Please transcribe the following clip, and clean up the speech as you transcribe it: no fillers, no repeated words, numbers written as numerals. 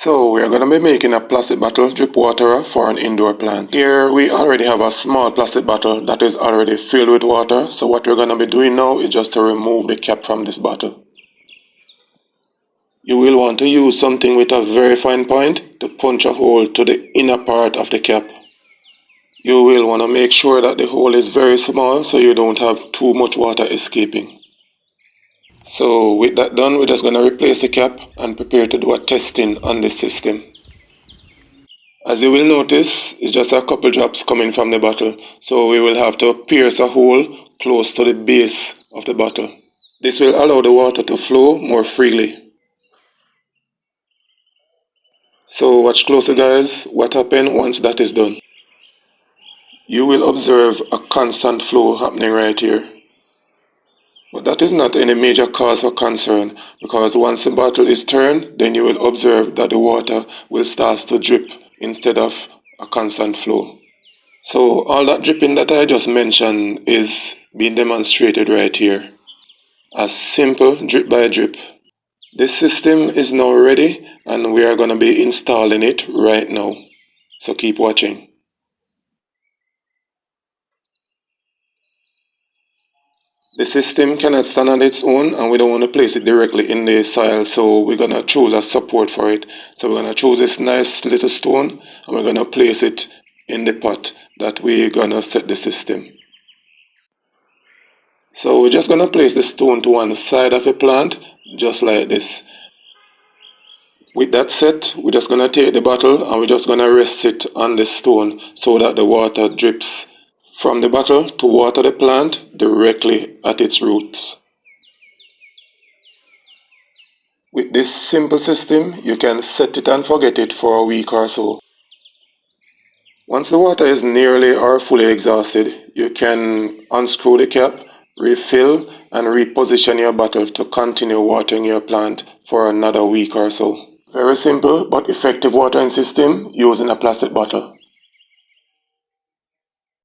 So we are going to be making a plastic bottle drip waterer for an indoor plant. Here we already have a small plastic bottle that is already filled with water. So what we're going to be doing now is just to remove the cap from this bottle. You will want to use something with a very fine point to punch a hole to the inner part of the cap. You will want to make sure that the hole is very small so you don't have too much water escaping. So with that done, we're just going to replace the cap and prepare to do a testing on the system. As you will notice, it's just a couple drops coming from the bottle, so we will have to pierce a hole close to the base of the bottle. This will allow the water to flow more freely. So watch closely guys, what happens once that is done. You will observe a constant flow happening right here. But that is not any major cause for concern, because once the bottle is turned, then you will observe that the water will start to drip instead of a constant flow. So all that dripping that I just mentioned is being demonstrated right here. A simple drip by drip. This system is now ready and we are going to be installing it right now. So keep watching. The system cannot stand on its own and we don't want to place it directly in the soil, so we're going to choose a support for it. So we're going to choose this nice little stone and we're going to place it in the pot that we're going to set the system. So we're just going to place the stone to one side of the plant, just like this. With that set, we're just going to take the bottle and we're just going to rest it on the stone so that the water drips from the bottle to water the plant directly at its roots. With this simple system, you can set it and forget it for a week or so. Once the water is nearly or fully exhausted, you can unscrew the cap, refill, and reposition your bottle to continue watering your plant for another week or so. Very simple but effective watering system using a plastic bottle.